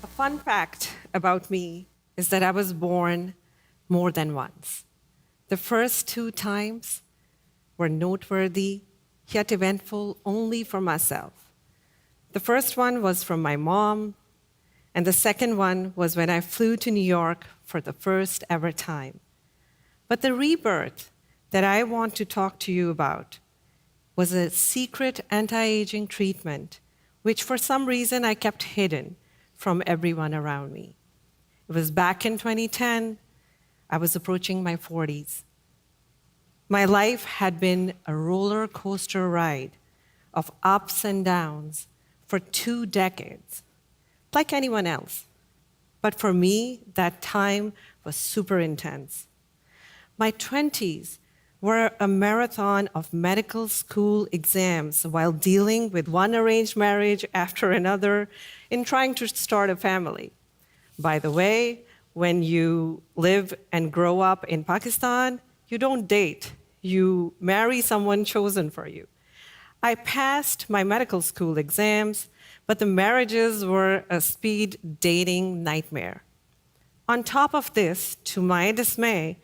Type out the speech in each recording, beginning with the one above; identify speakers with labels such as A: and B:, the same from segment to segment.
A: A fun fact about me is that I was born more than once. The first two times were noteworthy, yet eventful only for myself. The first one was from my mom, and the second one was when I flew to New York for the first ever time. But the rebirth that I want to talk to you about was a secret anti-aging treatment, which for some reason I kept hidden from everyone around me. It was back in 2010. I was approaching my 40s. My life had been a roller coaster ride of ups and downs for 2 decades, like anyone else. But for me, that time was super intense. My 20s were a marathon of medical school exams while dealing with one arranged marriage after another in trying to start a family. By the way, when you live and grow up in Pakistan, you don't date. You marry someone chosen for you. I passed my medical school exams, but the marriages were a speed dating nightmare. On top of this, to my dismay,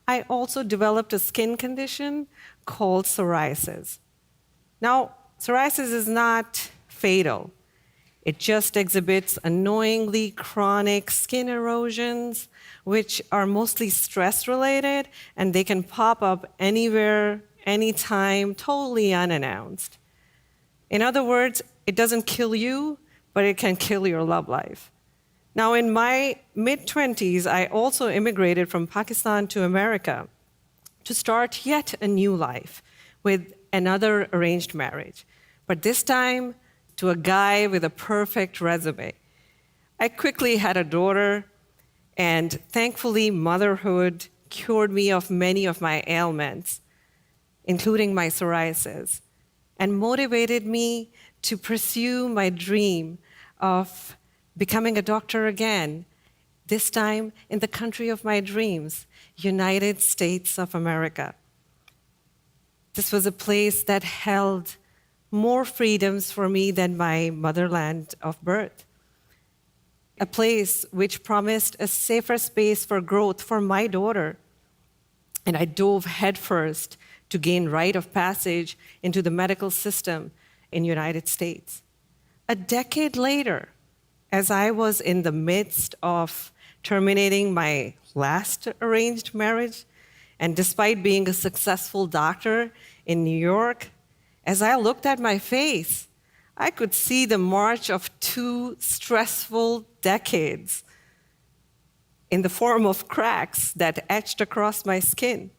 A: I also developed a skin condition called psoriasis. Now, psoriasis is not fatal. It just exhibits annoyingly chronic skin erosions, which are mostly stress-related, and they can pop up anywhere, anytime, totally unannounced. In other words, it doesn't kill you, but it can kill your love life. Now, in my mid-20s, I also immigrated from Pakistan to America to start yet a new life with another arranged marriage, but this time to a guy with a perfect resume. I quickly had a daughter, and thankfully, motherhood cured me of many of my ailments, including my psoriasis, and motivated me to pursue my dream of becoming a doctor again, this time in the country of my dreams, United States of America. This was a place that held more freedoms for me than my motherland of birth. A place which promised a safer space for growth for my daughter. And I dove headfirst to gain rite of passage into the medical system in the United States. A decade later, as I was in the midst of terminating my last arranged marriage, and despite being a successful doctor in New York, as I looked at my face, I could see the march of 2 stressful decades in the form of cracks that etched across my skin.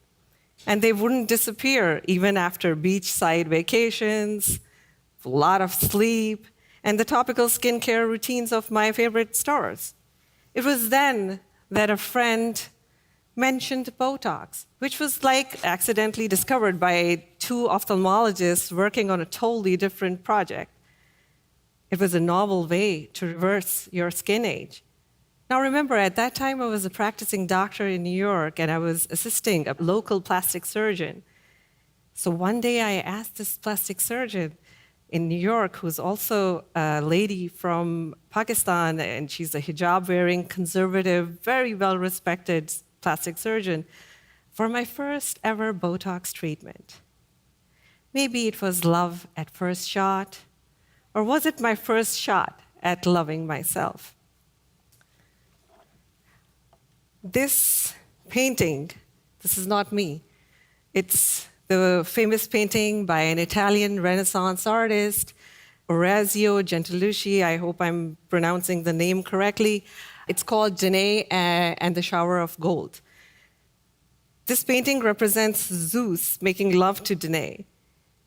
A: And they wouldn't disappear even after beachside vacations, a lot of sleep, and the topical skincare routines of my favorite stores. It was then that a friend mentioned Botox, which was like accidentally discovered by 2 ophthalmologists working on a totally different project. It was a novel way to reverse your skin age. Now remember, at that time I was a practicing doctor in New York and I was assisting a local plastic surgeon. So one day I asked this plastic surgeon in New York, who's also a lady from Pakistan, and she's a hijab-wearing, conservative, very well-respected plastic surgeon, for my first ever Botox treatment. Maybe it was love at first shot, or was it my first shot at loving myself? This painting, this is not me. It's the famous painting by an Italian Renaissance artist, Orazio Gentileschi. I hope I'm pronouncing the name correctly. It's called Danae and the Shower of Gold. This painting represents Zeus making love to Danae,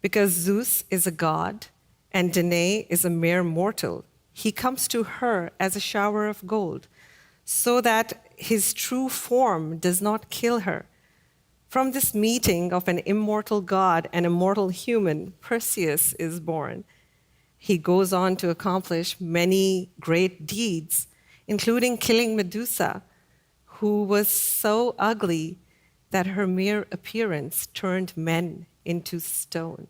A: because Zeus is a god and Danae is a mere mortal. He comes to her as a shower of gold so that his true form does not kill her. From this meeting of an immortal god and a mortal human, Perseus is born. He goes on to accomplish many great deeds, including killing Medusa, who was so ugly that her mere appearance turned men into stone.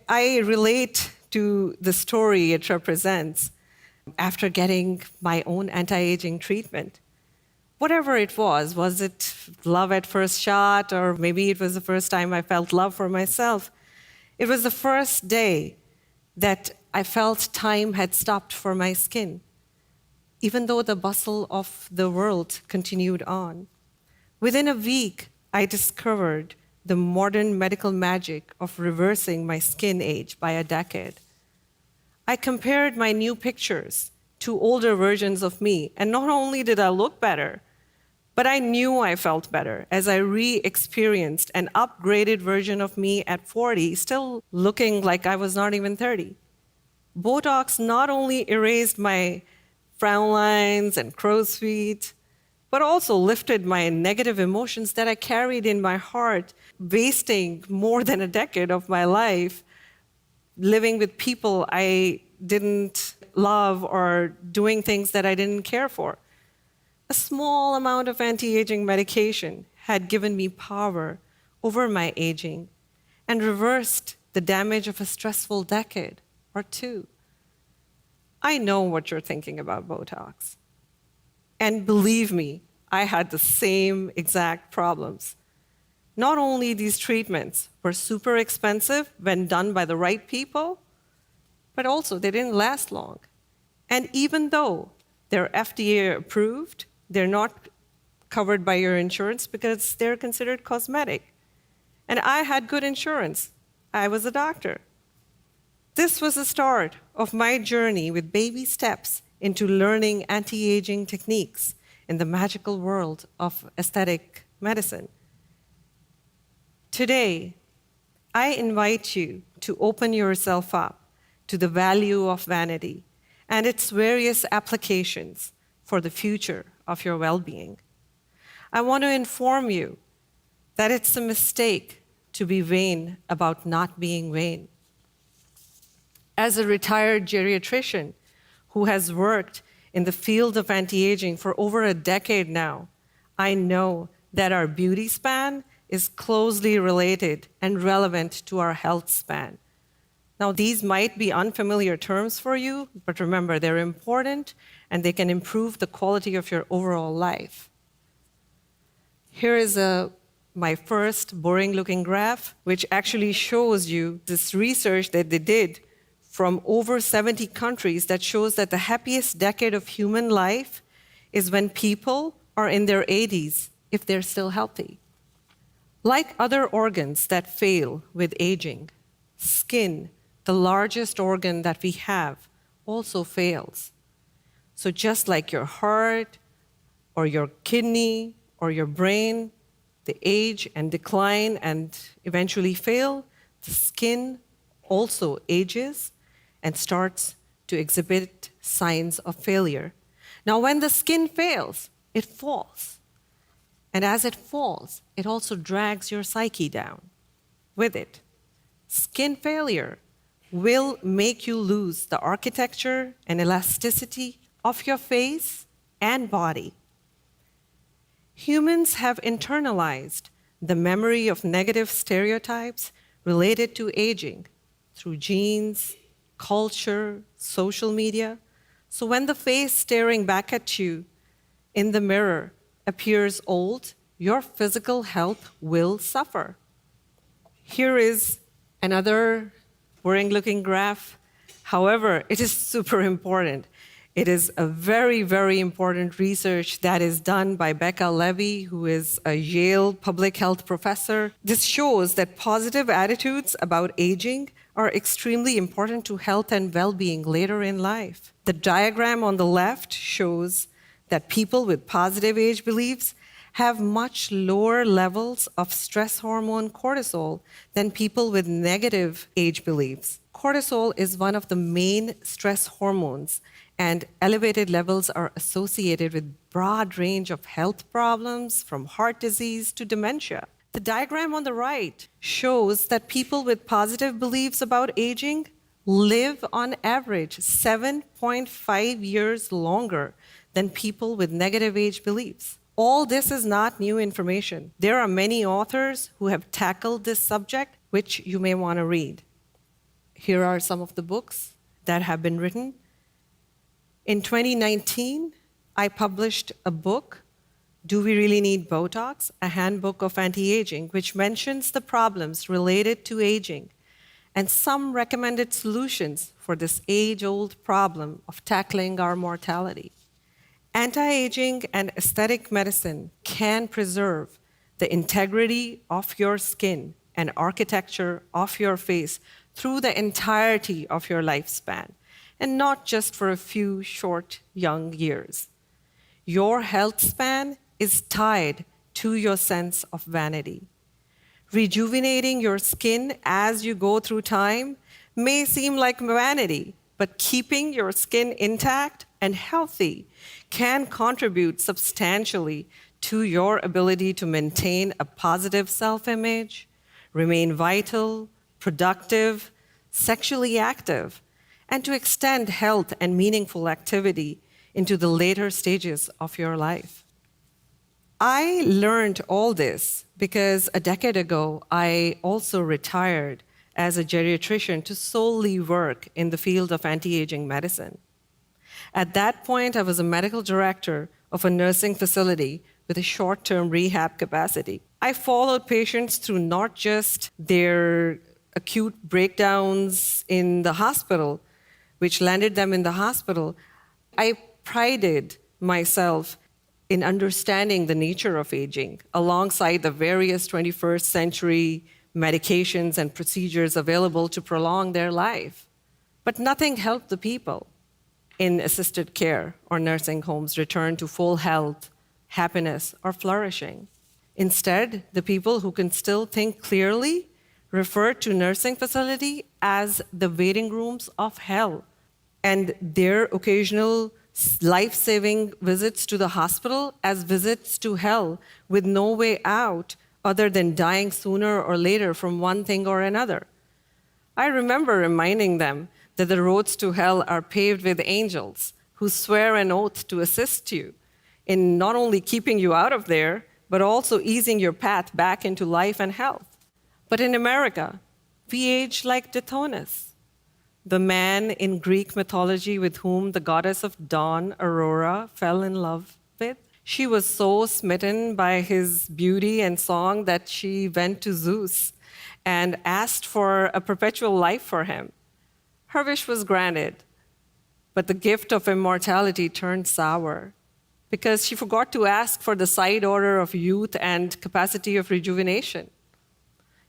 A: I relate to the story it represents after getting my own anti-aging treatment. Whatever it was it love at first shot, or maybe it was the first time I felt love for myself? It was the first day that I felt time had stopped for my skin, even though the bustle of the world continued on. Within a week, I discovered the modern medical magic of reversing my skin age by a decade. I compared my new pictures to older versions of me, and not only did I look better, but I knew I felt better as I re-experienced an upgraded version of me at 40, still looking like I was not even 30. Botox not only erased my frown lines and crow's feet, but also lifted my negative emotions that I carried in my heart, wasting more than a decade of my life living with people I didn't love or doing things that I didn't care for. A small amount of anti-aging medication had given me power over my aging and reversed the damage of a stressful decade or two. I know what you're thinking about Botox. And believe me, I had the same exact problems. Not only these treatments were super expensive when done by the right people, but also they didn't last long. And even though they're FDA approved, they're not covered by your insurance because they're considered cosmetic. And I had good insurance. I was a doctor. This was the start of my journey with baby steps into learning anti-aging techniques in the magical world of aesthetic medicine. Today, I invite you to open yourself up to the value of vanity and its various applications for the future of your well-being. I want to inform you that it's a mistake to be vain about not being vain. As a retired geriatrician who has worked in the field of anti-aging for over a decade now, I know that our beauty span is closely related and relevant to our health span. Now, these might be unfamiliar terms for you, but remember, they're important and they can improve the quality of your overall life. Here is my first boring-looking graph, which actually shows you this research that they did from over 70 countries that shows that the happiest decade of human life is when people are in their 80s, if they're still healthy. Like other organs that fail with aging, skin, the largest organ that we have, also fails. So just like your heart, or your kidney, or your brain, they age and decline and eventually fail, the skin also ages and starts to exhibit signs of failure. Now, when the skin fails, it falls. And as it falls, it also drags your psyche down with it. Skin failure will make you lose the architecture and elasticity of your face and body. Humans have internalized the memory of negative stereotypes related to aging through genes, culture, social media. So when the face staring back at you in the mirror appears old, your physical health will suffer. Here is another boring-looking graph. However, it is super important. It is a very, very important research that is done by Becca Levy, who is a Yale public health professor. This shows that positive attitudes about aging are extremely important to health and well-being later in life. The diagram on the left shows that people with positive age beliefs have much lower levels of stress hormone cortisol than people with negative age beliefs. Cortisol is one of the main stress hormones, and elevated levels are associated with a broad range of health problems, from heart disease to dementia. The diagram on the right shows that people with positive beliefs about aging live on average 7.5 years longer than people with negative age beliefs. All this is not new information. There are many authors who have tackled this subject, which you may want to read. Here are some of the books that have been written. In 2019, I published a book, Do We Really Need Botox? A Handbook of Anti-Aging, which mentions the problems related to aging and some recommended solutions for this age-old problem of tackling our mortality. Anti-aging and aesthetic medicine can preserve the integrity of your skin and architecture of your face through the entirety of your lifespan, and not just for a few short, young years. Your health span is tied to your sense of vanity. Rejuvenating your skin as you go through time may seem like vanity, but keeping your skin intact and healthy can contribute substantially to your ability to maintain a positive self-image, remain vital, productive, sexually active, and to extend health and meaningful activity into the later stages of your life. I learned all this because a decade ago, I also retired as a geriatrician to solely work in the field of anti-aging medicine. At that point, I was a medical director of a nursing facility with a short-term rehab capacity. I followed patients through not just their acute breakdowns in the hospital, which landed them in the hospital. I prided myself in understanding the nature of aging alongside the various 21st century medications and procedures available to prolong their life. But nothing helped the people in assisted care or nursing homes return to full health, happiness, or flourishing. Instead, the people who can still think clearly refer to nursing facility as the waiting rooms of hell, and their occasional life-saving visits to the hospital as visits to hell with no way out other than dying sooner or later from one thing or another. I remember reminding them that the roads to hell are paved with angels who swear an oath to assist you in not only keeping you out of there, but also easing your path back into life and health. But in America, we age like Tithonus, the man in Greek mythology with whom the goddess of dawn, Aurora, fell in love with. She was so smitten by his beauty and song that she went to Zeus and asked for a perpetual life for him. Her wish was granted, but the gift of immortality turned sour because she forgot to ask for the side order of youth and capacity of rejuvenation.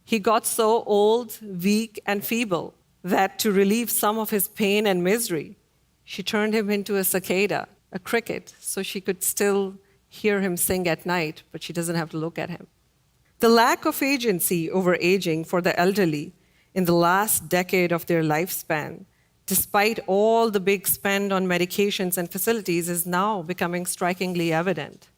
A: He got so old, weak, and feeble that to relieve some of his pain and misery, she turned him into a cicada, a cricket, so she could still hear him sing at night, but she doesn't have to look at him. The lack of agency over aging for the elderly in the last decade of their lifespan, despite all the big spend on medications and facilities, is now becoming strikingly evident.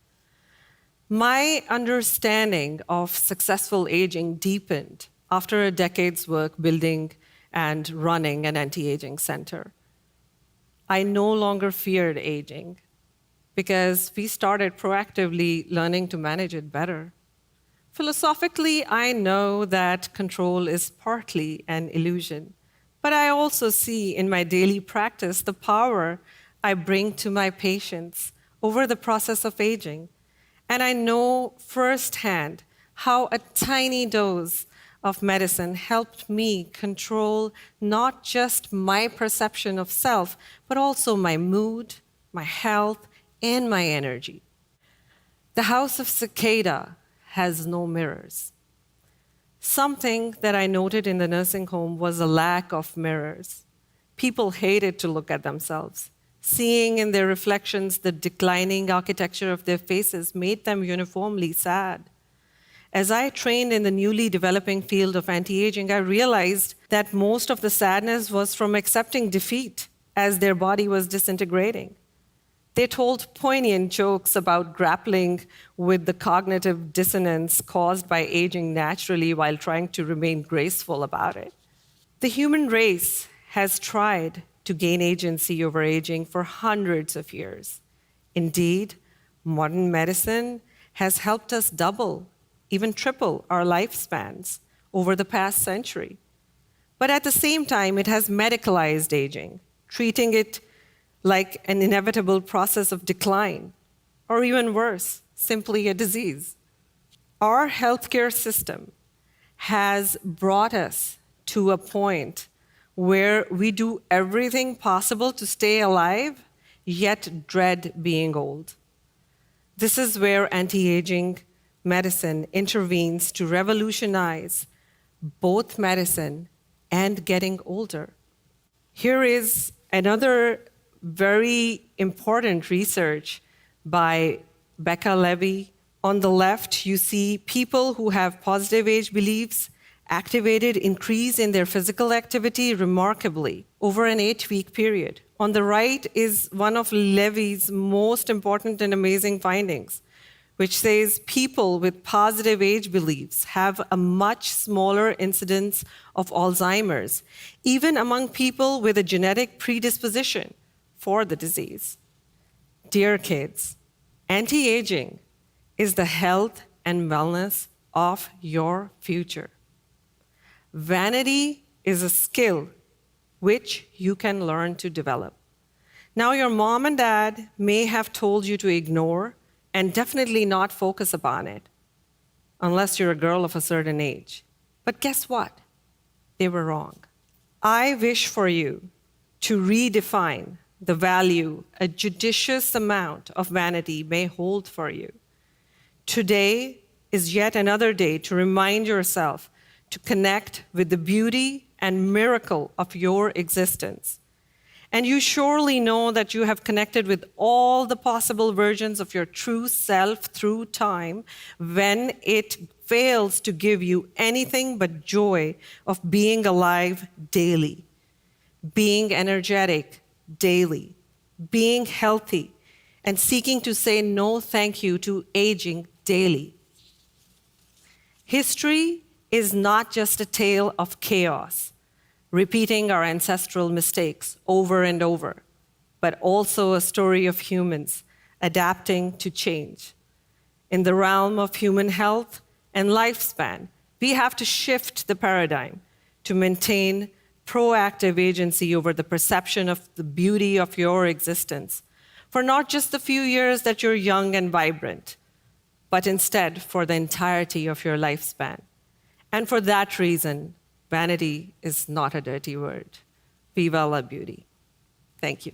A: My understanding of successful aging deepened after a decade's work building and running an anti-aging center. I no longer feared aging because we started proactively learning to manage it better. Philosophically, I know that control is partly an illusion, but I also see in my daily practice the power I bring to my patients over the process of aging. And I know firsthand how a tiny dose of medicine helped me control not just my perception of self, but also my mood, my health, and my energy. The house of cicada has no mirrors. Something that I noted in the nursing home was a lack of mirrors. People hated to look at themselves. Seeing in their reflections the declining architecture of their faces made them uniformly sad. As I trained in the newly developing field of anti-aging, I realized that most of the sadness was from accepting defeat as their body was disintegrating. They told poignant jokes about grappling with the cognitive dissonance caused by aging naturally while trying to remain graceful about it. The human race has tried to gain agency over aging for hundreds of years. Indeed, modern medicine has helped us double, even triple our lifespans over the past century. But at the same time, it has medicalized aging, treating it like an inevitable process of decline, or even worse, simply a disease. Our healthcare system has brought us to a point where we do everything possible to stay alive, yet dread being old. This is where anti-aging medicine intervenes to revolutionize both medicine and getting older. Here is another very important research by Becca Levy. On the left, you see people who have positive age beliefs activated increase in their physical activity remarkably over an 8-week period. On the right is one of Levy's most important and amazing findings, which says people with positive age beliefs have a much smaller incidence of Alzheimer's, even among people with a genetic predisposition for the disease. Dear kids, anti-aging is the health and wellness of your future. Vanity is a skill which you can learn to develop. Now, your mom and dad may have told you to ignore and definitely not focus upon it, unless you're a girl of a certain age. But guess what? They were wrong. I wish for you to redefine the value a judicious amount of vanity may hold for you. Today is yet another day to remind yourself to connect with the beauty and miracle of your existence. And you surely know that you have connected with all the possible versions of your true self through time when it fails to give you anything but joy of being alive daily, being energetic daily, being healthy, and seeking to say no thank you to aging daily. History is not just a tale of chaos, repeating our ancestral mistakes over and over, but also a story of humans adapting to change. In the realm of human health and lifespan, we have to shift the paradigm to maintain proactive agency over the perception of the beauty of your existence, for not just the few years that you're young and vibrant, but instead for the entirety of your lifespan. And for that reason, vanity is not a dirty word. Viva la beauty. Thank you.